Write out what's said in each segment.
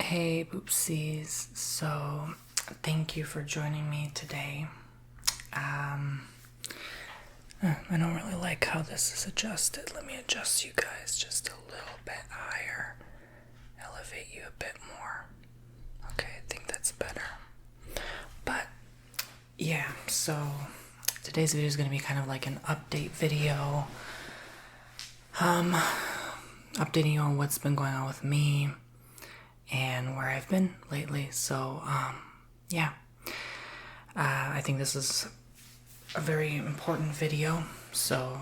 Hey, oopsies. So, thank you for joining me today. I don't really like how this is adjusted. Let me adjust you guys just a little bit higher. Elevate you a bit more. Okay, I think that's better. But, yeah, so today's video is going to be kind of like an update video. Updating you on what's been going on with me and where I've been lately. So, yeah. I think this is a very important video, so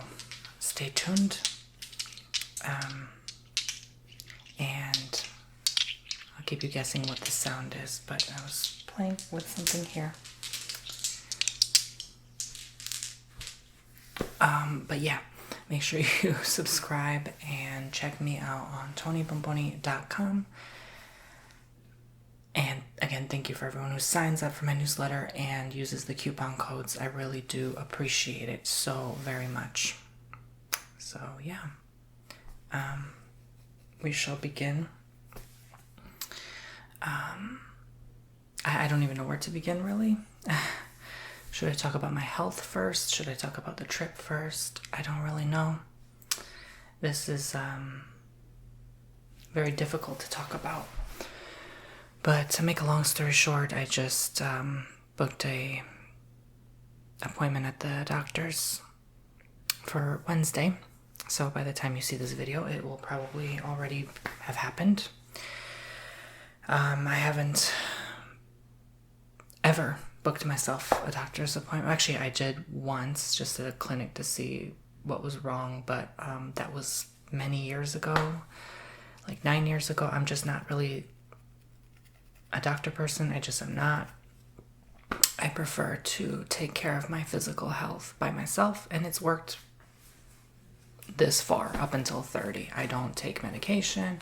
stay tuned. And I'll keep you guessing what the sound is, but I was playing with something here. But yeah, make sure you subscribe and check me out on TonyBomboni.com. And again, thank you for everyone who signs up for my newsletter and uses the coupon codes. I really do appreciate it so very much. So yeah, we shall begin. I don't even know where to begin, really. Should I talk about my health first? Should I talk about the trip first? I don't really know. This is very difficult to talk about. But to make a long story short, I just booked a appointment at the doctor's for Wednesday. So by the time you see this video, it will probably already have happened. I haven't ever booked myself a doctor's appointment. Actually, I did once, just at a clinic to see what was wrong, but that was many years ago, like 9 years ago. I'm just not really a doctor person. I just am not. I prefer to take care of my physical health by myself, and it's worked this far up until 30. I don't take medication.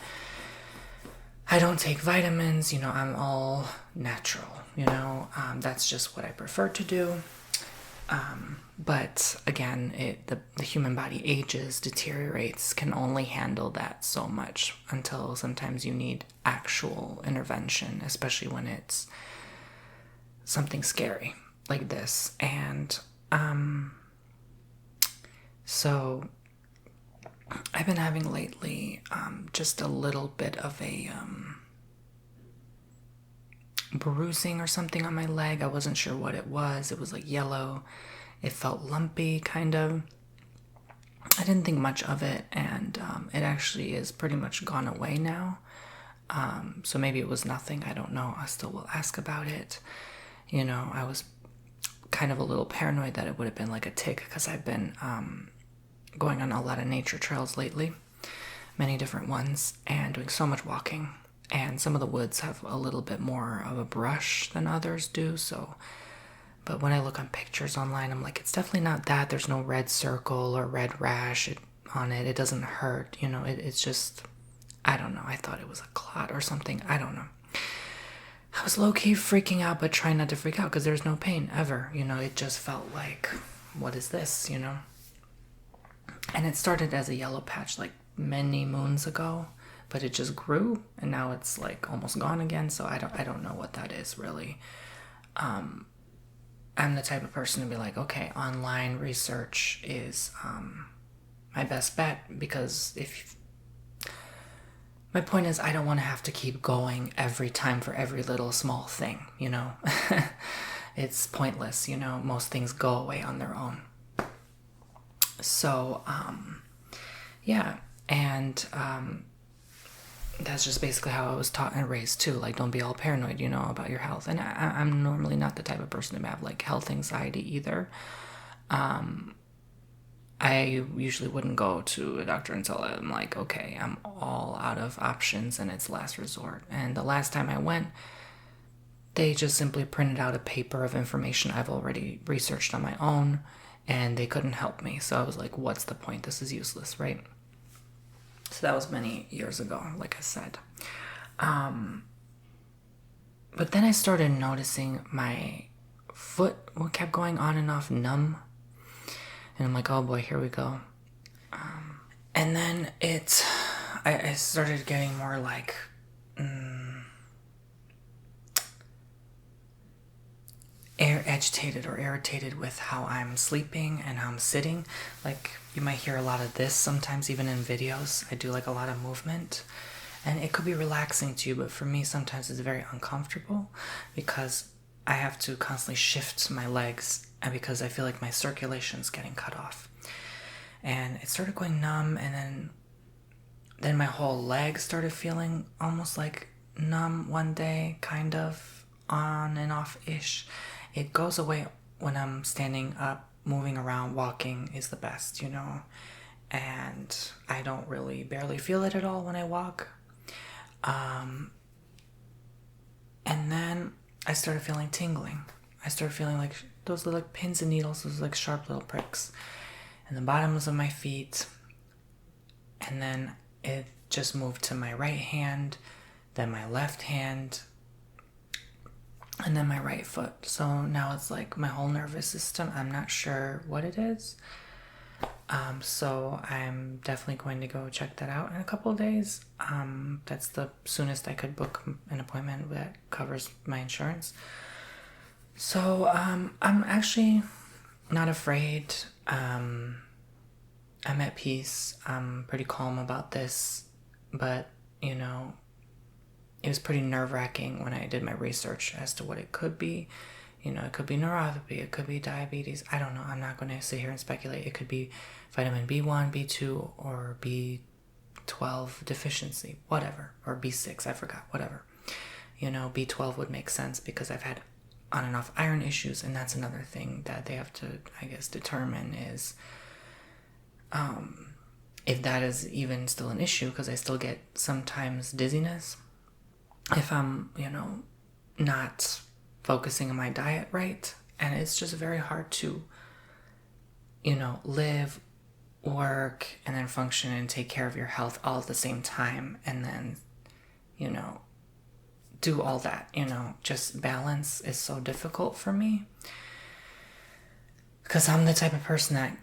I don't take vitamins. I'm all natural. That's just what I prefer to do. But again, the human body ages, deteriorates, can only handle that so much until sometimes you need actual intervention, especially when it's something scary like this. And so I've been having lately just a little bit of a bruising or something on my leg. I wasn't sure what it was. It was like yellow. It felt lumpy, kind of. I didn't think much of it, and it actually is pretty much gone away now. So maybe it was nothing. I don't know. I still will ask about it. I was kind of a little paranoid that it would have been like a tick, because I've been going on a lot of nature trails lately, many different ones, and doing so much walking. And some of the woods have a little bit more of a brush than others do, so. But when I look on pictures online, I'm like, it's definitely not that. There's no red circle or red rash on it. It doesn't hurt. It's just, I don't know. I thought it was a clot or something. I don't know. I was low-key freaking out, but trying not to freak out because there's no pain ever. It just felt like, what is this, And it started as a yellow patch like many moons ago, but it just grew, and now it's like almost gone again. So I don't know what that is really. I'm the type of person to be like, okay, online research is my best bet, because my point is, I don't want to have to keep going every time for every little small thing, It's pointless, most things go away on their own. So, yeah, and that's just basically how I was taught and raised too. Like, don't be all paranoid, about your health. And I'm normally not the type of person to have like health anxiety either. I usually wouldn't go to a doctor until I'm like, okay, I'm all out of options and it's last resort. And the last time I went, they just simply printed out a paper of information I've already researched on my own, and they couldn't help me. So I was like, what's the point? This is useless, right? So that was many years ago, like I said. But then I started noticing my foot kept going on and off numb. And I'm like, oh boy, here we go. And then I started getting more like agitated or irritated with how I'm sleeping and how I'm sitting. Like, you might hear a lot of this sometimes, even in videos. I do like a lot of movement, and it could be relaxing to you, but for me sometimes it's very uncomfortable because I have to constantly shift my legs, and because I feel like my circulation's getting cut off. And it started going numb, and then my whole leg started feeling almost like numb one day, kind of on and off-ish. It goes away when I'm standing up, moving around, walking is the best, and I don't really barely feel it at all when I walk. And then I started feeling tingling. I started feeling like those little pins and needles, those like sharp little pricks in the bottoms of my feet. And then it just moved to my right hand, then my left hand, and then my right foot. So now it's like my whole nervous system. I'm not sure what it is. So I'm definitely going to go check that out in a couple of days. That's the soonest I could book an appointment that covers my insurance. So I'm actually not afraid. I'm at peace. I'm pretty calm about this, but it was pretty nerve-wracking when I did my research as to what it could be. It could be neuropathy, it could be diabetes. I don't know. I'm not going to sit here and speculate. It could be vitamin B1, B2, or B12 deficiency, whatever, or B6, I forgot, whatever. B12 would make sense because I've had on and off iron issues, and that's another thing that they have to, I guess, determine is if that is even still an issue, because I still get sometimes dizziness if I'm, not focusing on my diet right. And it's just very hard to, live, work, and then function and take care of your health all at the same time. And then, do all that, just balance is so difficult for me. Because I'm the type of person that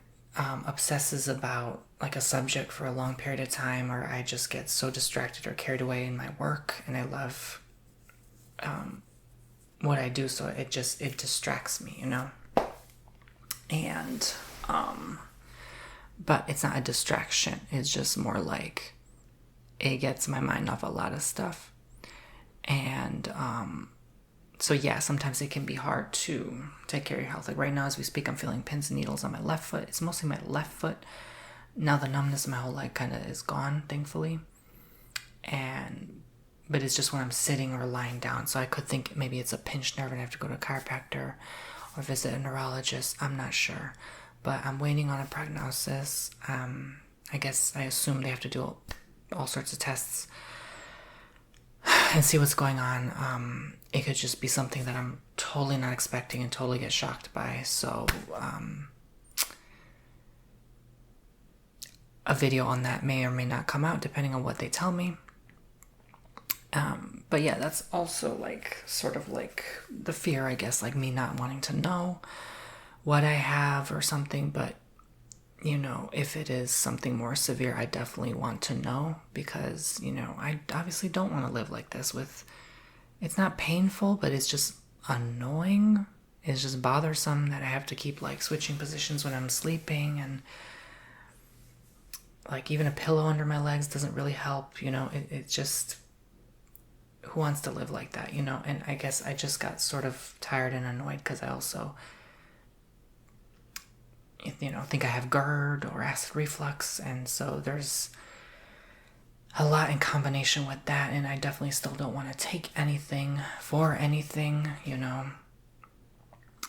obsesses about like a subject for a long period of time, or I just get so distracted or carried away in my work, and I love what I do, so it distracts me, and but it's not a distraction, it's just more like it gets my mind off a lot of stuff. And so yeah, sometimes it can be hard to take care of your health. Like right now as we speak, I'm feeling pins and needles on my left foot. It's mostly my left foot. Now the numbness in my whole leg kind of is gone, thankfully. But it's just when I'm sitting or lying down. So I could think maybe it's a pinched nerve and I have to go to a chiropractor or visit a neurologist. I'm not sure. But I'm waiting on a prognosis. I assume they have to do all sorts of tests and see what's going on. It could just be something that I'm totally not expecting and totally get shocked by. So a video on that may or may not come out depending on what they tell me. But yeah, that's also like sort of like the fear, I guess, like me not wanting to know what I have or something. But if it is something more severe, I definitely want to know, because I obviously don't want to live like this. It's not painful, but it's just annoying. It's just bothersome that I have to keep like switching positions when I'm sleeping, and like even a pillow under my legs doesn't really help. It's just, who wants to live like that, And I guess I just got sort of tired and annoyed because I also think I have GERD or acid reflux, and so there's a lot in combination with that, and I definitely still don't want to take anything for anything.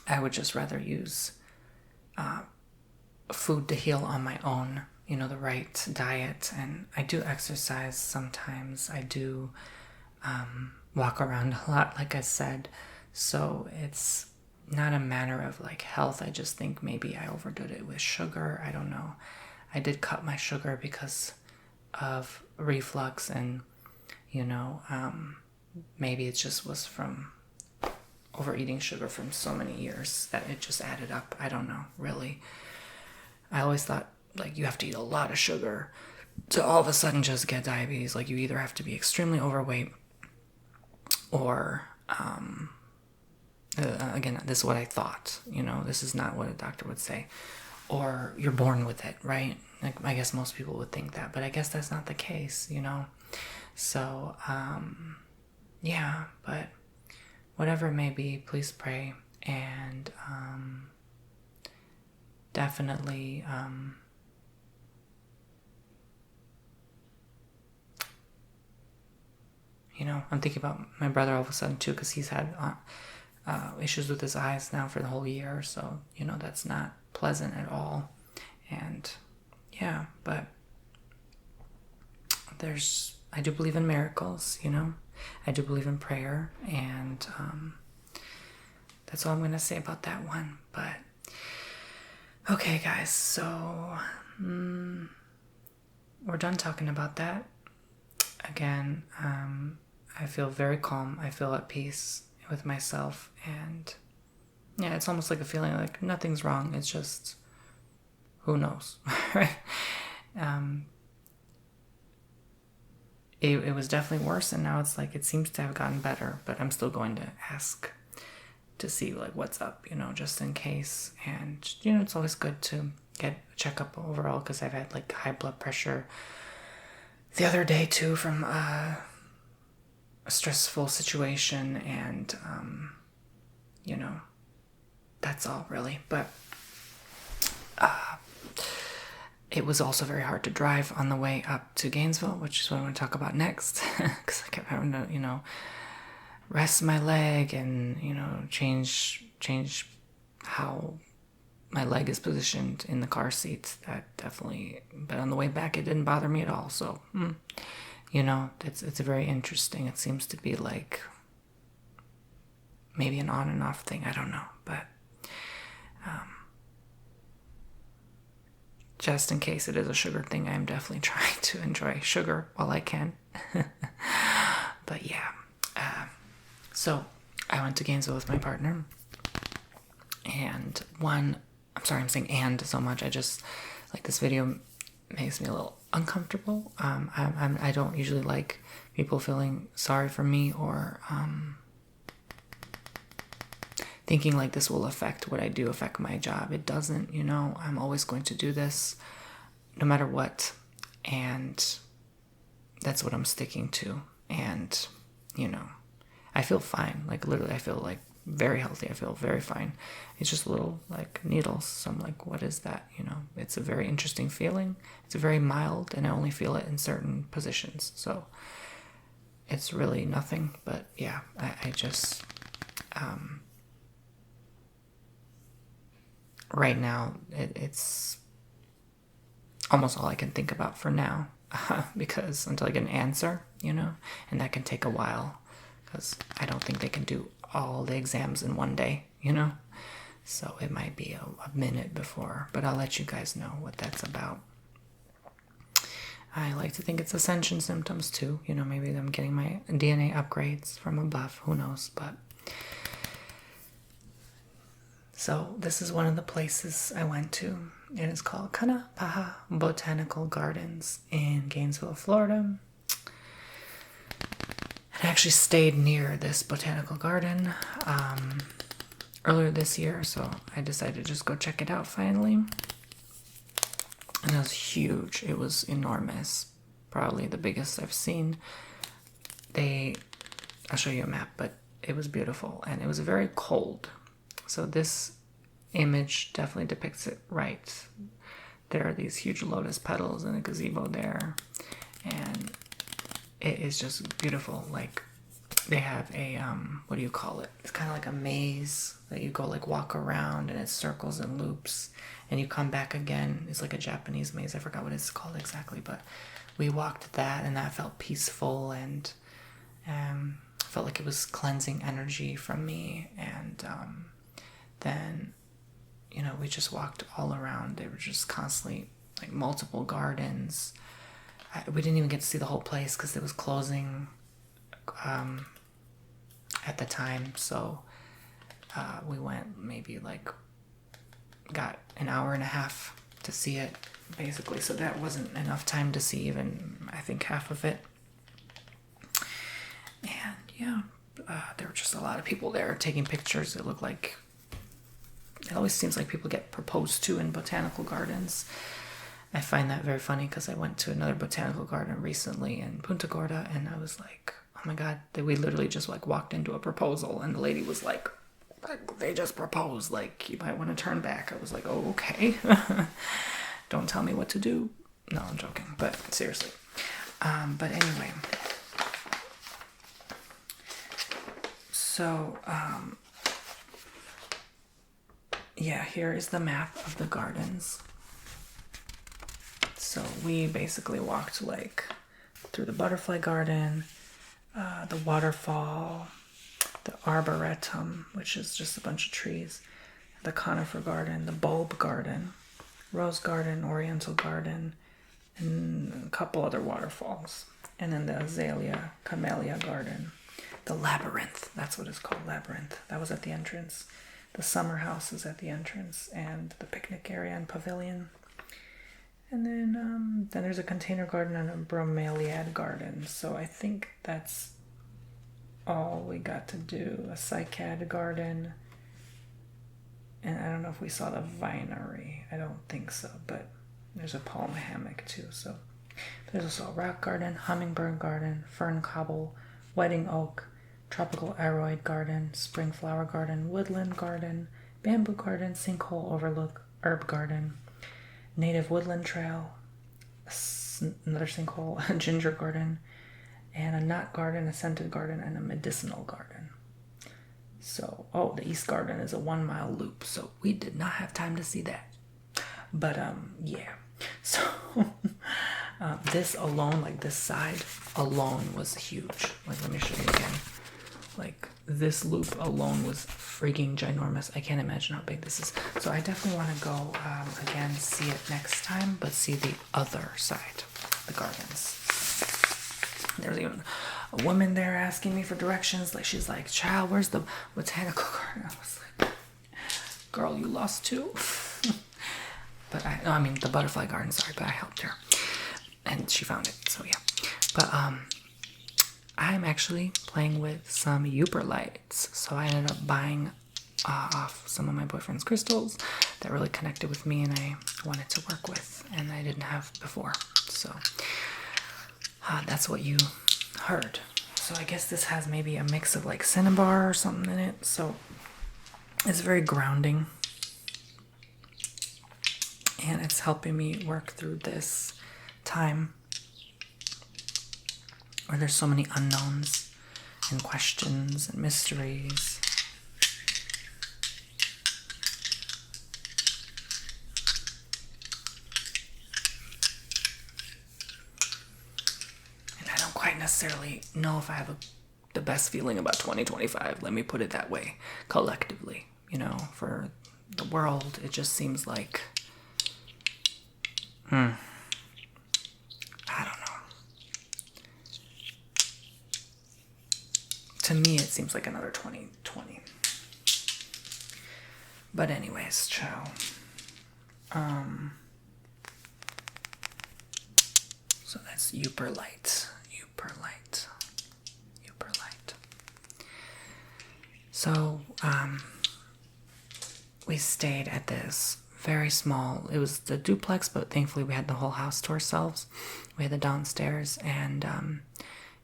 I would just rather use food to heal on my own, the right diet. And I do exercise sometimes. I do walk around a lot, like I said, so it's not a matter of like health. I just think maybe I overdid it with sugar. I don't know. I did cut my sugar because of reflux, and maybe it just was from overeating sugar from so many years that it just added up. I don't know, really. I always thought like you have to eat a lot of sugar to all of a sudden just get diabetes. Like you either have to be extremely overweight or again, this is what I thought, this is not what a doctor would say. Or you're born with it, right? Like, I guess most people would think that, but I guess that's not the case, So, yeah, but whatever it may be, please pray. And definitely, I'm thinking about my brother all of a sudden too, because he's had issues with his eyes now for the whole year. So, that's not pleasant at all. And yeah, but I do believe in miracles, I do believe in prayer. And that's all I'm going to say about that one. But okay, guys, so we're done talking about that. Again, I feel very calm. I feel at peace with myself. And yeah, it's almost like a feeling like nothing's wrong. It's just, who knows, right? It was definitely worse, and now it's like it seems to have gotten better, but I'm still going to ask to see like what's up, just in case. And it's always good to get a checkup overall, because I've had like high blood pressure the other day too from a stressful situation, and that's all really. But it was also very hard to drive on the way up to Gainesville, which is what I want to talk about next, because I kept having to rest my leg and change how my leg is positioned in the car seat. That definitely, but on the way back it didn't bother me at all. So it's very interesting. It seems to be like maybe an on and off thing, I don't know. But just in case it is a sugar thing, I'm definitely trying to enjoy sugar while I can. But yeah, so I went to Gainesville with my partner, and I'm saying and so much. I just, like, this video makes me a little uncomfortable. I don't usually like people feeling sorry for me, or thinking like this will affect what I do, affect my job. It doesn't, I'm always going to do this no matter what. And that's what I'm sticking to. And, I feel fine. Like, literally, I feel like very healthy. I feel very fine. It's just little like needles. So I'm like, what is that? It's a very interesting feeling. It's very mild, and I only feel it in certain positions. So it's really nothing. But yeah, I just, right now, it's almost all I can think about for now, because until I get an answer, and that can take a while, because I don't think they can do all the exams in one day, so it might be a minute before, but I'll let you guys know what that's about. I like to think it's ascension symptoms too, maybe I'm getting my DNA upgrades from above, who knows. But so this is one of the places I went to. It is called Kanapaha Botanical Gardens in Gainesville, Florida. I actually stayed near this botanical garden earlier this year, so I decided to just go check it out finally. And it was huge. It was enormous. Probably the biggest I've seen. I'll show you a map, but it was beautiful, and it was very cold. So this image definitely depicts it right. There are these huge lotus petals and a gazebo there, and it is just beautiful. Like, they have a what do you call it? It's kind of like a maze that you go like walk around, and it circles and loops, and you come back again. It's like a Japanese maze. I forgot what it's called exactly, but we walked that, and that felt peaceful, and felt like it was cleansing energy from me. And then we just walked all around. They were just constantly like multiple gardens. We didn't even get to see the whole place because it was closing at the time. So we went maybe got an hour and a half to see it, basically. So that wasn't enough time to see even, I think, half of it. And yeah, there were just a lot of people there taking pictures. It looked like, it always seems like people get proposed to in botanical gardens. I find that very funny because I went to another botanical garden recently in Punta Gorda, and I was like, oh my God, we literally just like walked into a proposal, and the lady was like, they just proposed, like, you might want to turn back. I was like, oh, okay. Don't tell me what to do. No, I'm joking, but seriously. But anyway, so, yeah, here is the map of the gardens. So we basically walked like through the butterfly garden, the waterfall, the arboretum, which is just a bunch of trees, the conifer garden, the bulb garden, rose garden, oriental garden, and a couple other waterfalls. And then the azalea, camellia garden, the labyrinth, that's what it's called, labyrinth. That was at the entrance. The summer house is at the entrance, and the picnic area and pavilion. And then there's a container garden and a bromeliad garden. So I think that's all we got to do. A cycad garden. And I don't know if we saw the vinery. I don't think so, but there's a palm hammock too. So there's also a rock garden, hummingbird garden, fern cobble, wedding oak, tropical aroid garden, spring flower garden, woodland garden, bamboo garden, sinkhole overlook, herb garden, native woodland trail, another sinkhole, a ginger garden, and a nut garden, a scented garden, and a medicinal garden. So, the east garden is a 1 mile loop, so we did not have time to see that. But, yeah. So, this alone, like this side alone was huge. Like, let me show you again. Like, this loop alone was freaking ginormous. I can't imagine how big this is. So I definitely want to go, again, see it next time, but see the other side, the gardens. There's even a woman there asking me for directions. Like, she's like, child, where's the botanical garden? I was like, girl, you lost too? But I mean, the butterfly garden, sorry, but I helped her. And she found it, so yeah. But, I'm actually playing with some Uber lights. So I ended up buying off some of my boyfriend's crystals that really connected with me and I wanted to work with and I didn't have before. So that's what you heard. So I guess this has maybe a mix of like cinnabar or something in it. So it's very grounding. And it's helping me work through this time where there's so many unknowns and questions and mysteries. And I don't quite necessarily know if I have the best feeling about 2025. Let me put it that way, collectively. You know, for the world, it just seems like, I don't know. To me, it seems like another 2020. But anyways, ciao. So that's Uber Light. So, we stayed at this very small, it was the duplex, but thankfully we had the whole house to ourselves. We had the downstairs and,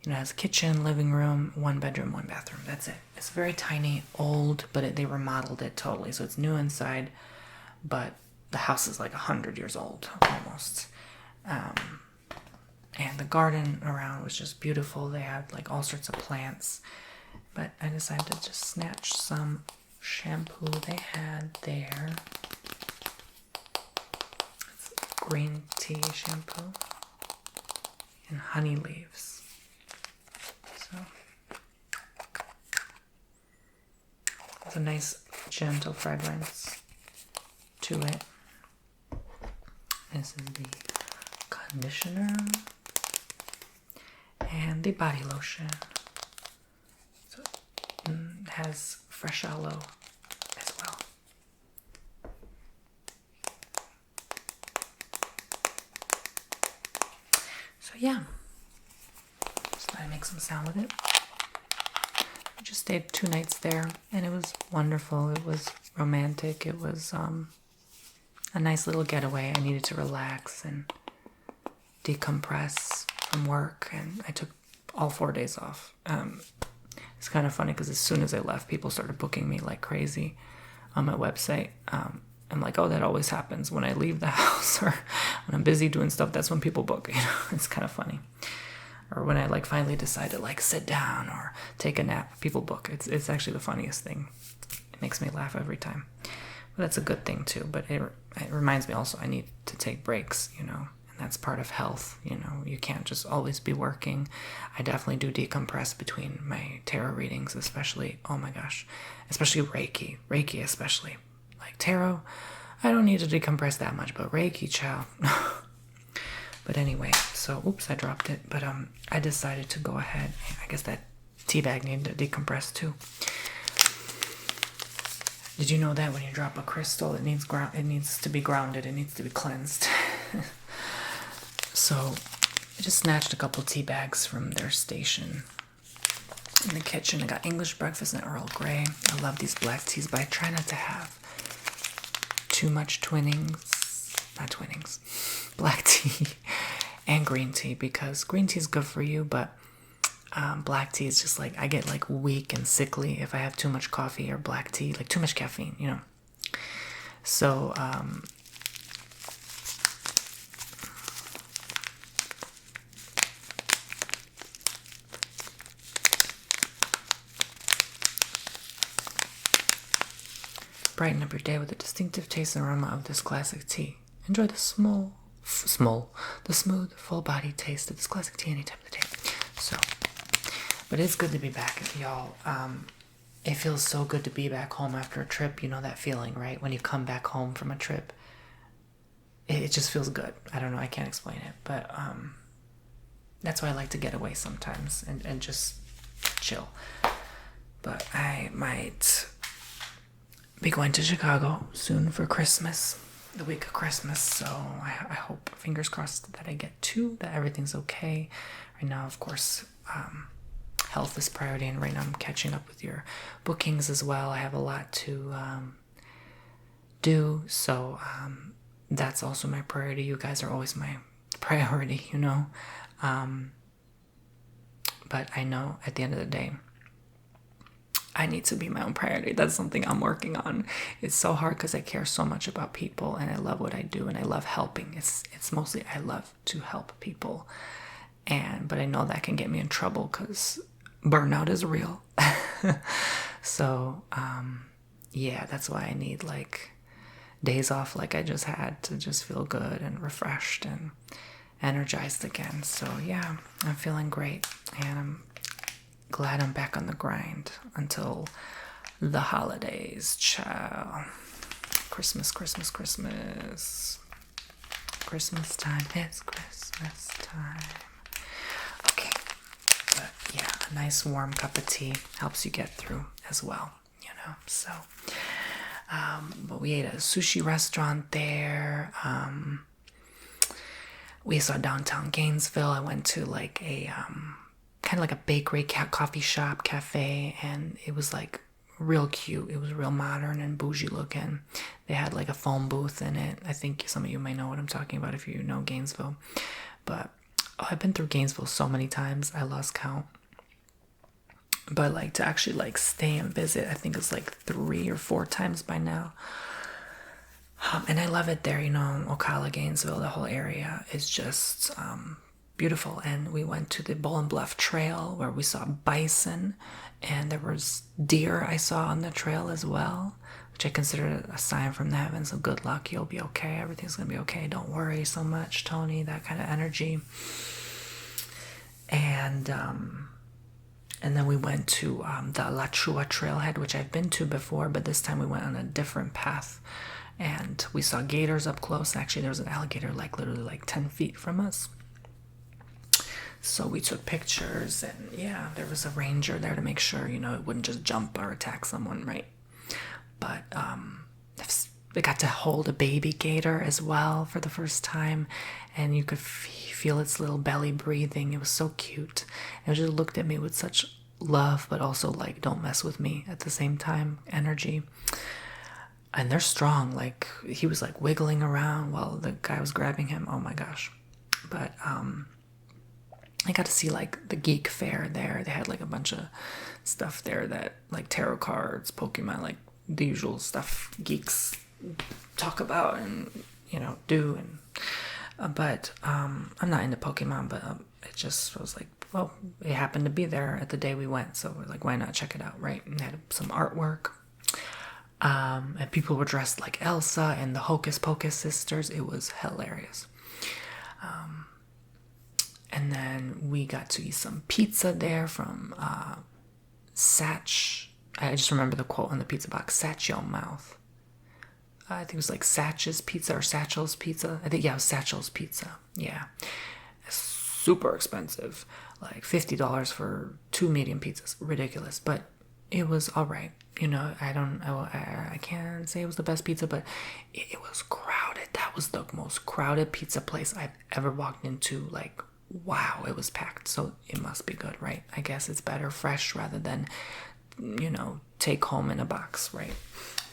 it has a kitchen, living room, 1 bedroom, 1 bathroom. That's it. It's very tiny, old, but they remodeled it totally. So it's new inside, but the house is like 100 years old, almost. And the garden around was just beautiful. They had like all sorts of plants. But I decided to just snatch some shampoo they had there. It's green tea shampoo and honey leaves. So it's a nice gentle fragrance to it. This is the conditioner and the body lotion. So it has fresh aloe as well. So yeah, just thought I'd make some sound with it. We just stayed 2 nights there, and it was wonderful. It was romantic. It was a nice little getaway. I needed to relax and decompress from work, and I took all 4 days off. It's kind of funny because as soon as I left, people started booking me like crazy on my website. I'm like, oh, that always happens when I leave the house or when I'm busy doing stuff. That's when people book. It's kind of funny. Or when I like finally decide to like sit down or take a nap, people book. It's actually the funniest thing. It makes me laugh every time. But that's a good thing too. But it reminds me also I need to take breaks, and that's part of health. You can't just always be working. I definitely do decompress between my tarot readings, especially, oh my gosh, especially Reiki especially. Like tarot, I don't need to decompress that much, but Reiki, child. But anyway, so, oops, I dropped it. But I decided to go ahead. I guess that tea bag needed to decompress too. Did you know that when you drop a crystal, it needs to be grounded. It needs to be cleansed. So I just snatched a couple tea bags from their station in the kitchen. I got English breakfast and Earl Grey. I love these black teas, but I try not to have too much black tea and green tea, because green tea is good for you, but black tea is just like, I get like weak and sickly if I have too much coffee or black tea, like too much caffeine, So, brighten up your day with the distinctive taste and aroma of this classic tea. Enjoy the smooth, full-bodied taste of this classic tea any time of the day. So, but it's good to be back, y'all. It feels so good to be back home after a trip. You know that feeling, right? When you come back home from a trip, it just feels good. I don't know. I can't explain it, but that's why I like to get away sometimes and just chill. But I might be going to Chicago soon for Christmas, the week of Christmas, so I hope, fingers crossed, that I get to, that everything's okay. Right now, of course, health is priority, and right now I'm catching up with your bookings as well. I have a lot to do, so that's also my priority. You guys are always my priority, but I know at the end of the day, I need to be my own priority. That's something I'm working on. It's so hard because I care so much about people, and I love what I do, and I love helping. It's mostly I love to help people, but I know that can get me in trouble because burnout is real. So yeah, that's why I need like days off like I just had to just feel good and refreshed and energized again. So yeah, I'm feeling great, and I'm glad I'm back on the grind until the holidays, child. Christmas time. It's Christmas time. Okay. But yeah, a nice warm cup of tea helps you get through as well, So, but we ate at a sushi restaurant there. We saw downtown Gainesville. I went to like a kind of like a bakery, coffee shop, cafe, and it was like real cute. It was real modern and bougie looking. They had like a phone booth in it. I think some of you may know what I'm talking about if you know Gainesville. But I've been through Gainesville so many times, I lost count. But like to actually like stay and visit, I think it's like 3 or 4 times by now. And I love it there, Ocala, Gainesville, the whole area is just beautiful. And we went to the Bowling Bluff Trail where we saw bison, and there was deer I saw on the trail as well, which I consider a sign from the heavens. So good luck, you'll be okay, everything's gonna be okay, don't worry so much, Tony, that kind of energy. And then we went to the La Chua trailhead, which I've been to before, but this time we went on a different path, and we saw gators up close. Actually, there was an alligator like literally like 10 feet from us. So we took pictures, and yeah, there was a ranger there to make sure, it wouldn't just jump or attack someone, right? But we got to hold a baby gator as well for the first time, and you could feel its little belly breathing. It was so cute. It just looked at me with such love, but also like don't mess with me at the same time energy. And they're strong. Like he was like wiggling around while the guy was grabbing him. Oh my gosh. But I got to see like the geek fair there. They had like a bunch of stuff there that like tarot cards, Pokemon, like the usual stuff geeks talk about and do. And but I'm not into Pokemon, but it just was like, well, it happened to be there at the day we went, so we're like, why not check it out, right? And they had some artwork, and people were dressed like Elsa and the Hocus Pocus sisters. It was hilarious. And then we got to eat some pizza there from Satch. I just remember the quote on the pizza box, Satch your mouth. I think it was like Satch's Pizza or Satchel's Pizza. I think, yeah, it was Satchel's Pizza. Yeah. Super expensive. Like $50 for 2 medium pizzas. Ridiculous. But it was all right. I can't say it was the best pizza, but it was crowded. That was the most crowded pizza place I've ever walked into. Like, wow, it was packed. So it must be good, right? I guess it's better fresh rather than, take home in a box, right?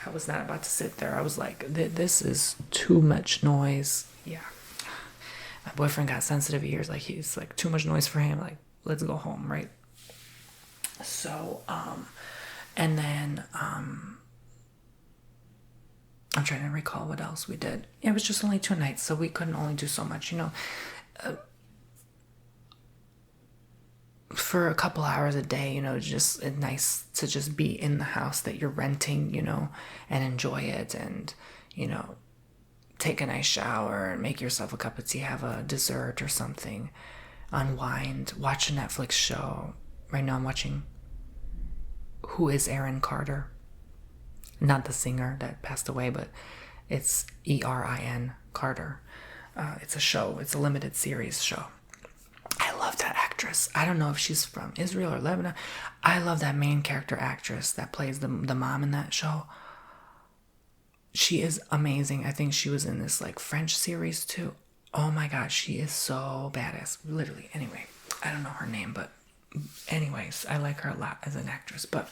I was not about to sit there. I was like, this is too much noise. Yeah. My boyfriend got sensitive ears. Like, he's like, too much noise for him. Like, let's go home, right? So, and then, I'm trying to recall what else we did. It was just only 2 nights, so we couldn't only do so much, for a couple hours a day, just nice to just be in the house that you're renting, and enjoy it and, take a nice shower and make yourself a cup of tea, have a dessert or something, unwind, watch a Netflix show. Right now I'm watching Who is Aaron Carter? Not the singer that passed away, but it's Erin Carter. It's a show. It's a limited series show. I love that actress. I don't know if she's from Israel or Lebanon. I love that main character actress that plays the mom in that show. She is amazing. I think she was in this like French series too. Oh my god, she is so badass. Literally. Anyway, I don't know her name, but anyways, I like her a lot as an actress. But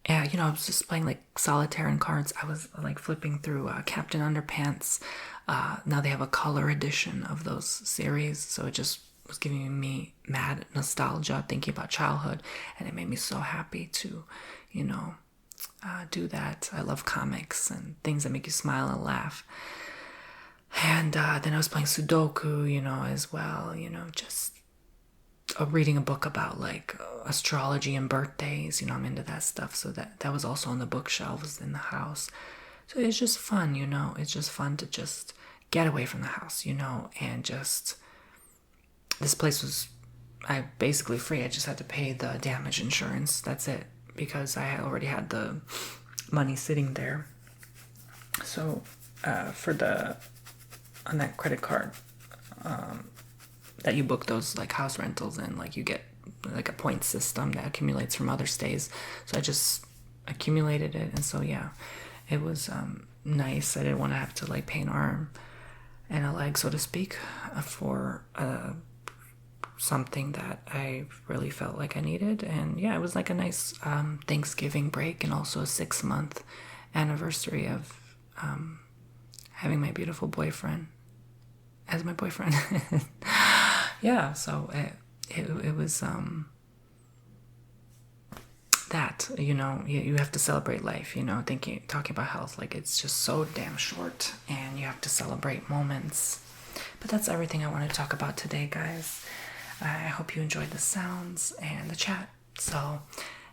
yeah, I was just playing like solitaire and cards. I was like flipping through Captain Underpants. Now they have a color edition of those series, so it just was giving me mad nostalgia, thinking about childhood, and it made me so happy to, do that. I love comics and things that make you smile and laugh. And then I was playing Sudoku, as well, just reading a book about like astrology and birthdays. I'm into that stuff, so that was also on the bookshelves in the house. So it's just fun, it's just fun to just get away from the house, and just, this place was basically free. I just had to pay the damage insurance. That's it, because I already had the money sitting there. So on that credit card, that you book those like house rentals and like you get like a point system that accumulates from other stays. So I just accumulated it, and so yeah, it was nice. I didn't want to have to like pay an arm and a leg, so to speak, for something that I really felt like I needed. And yeah, it was like a nice Thanksgiving break, and also a 6-month anniversary of having my beautiful boyfriend as my boyfriend. Yeah, so it was that, you have to celebrate life, talking about health, like it's just so damn short, and you have to celebrate moments. But that's everything I want to talk about today, guys. I hope you enjoyed the sounds and the chat. So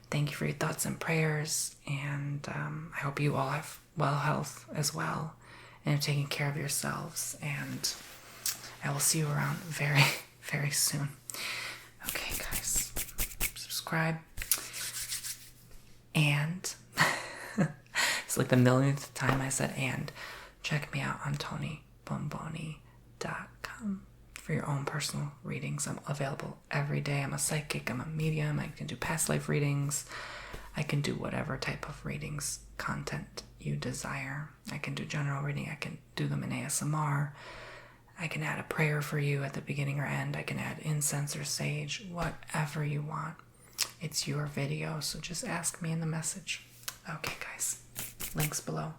thank you for your thoughts and prayers, and I hope you all have well health as well, and are taking care of yourselves, and I will see you around very, very soon. Okay, guys, subscribe, and it's like the millionth time I said and. Check me out on TonyBomboni.com for your own personal readings. I'm available every day. I'm a psychic, I'm a medium, I can do past life readings, I can do whatever type of readings content you desire. I can do general reading, I can do them in ASMR, I can add a prayer for you at the beginning or end. I can add incense or sage, whatever you want. It's your video, so just ask me in the message. Okay, guys. Links below.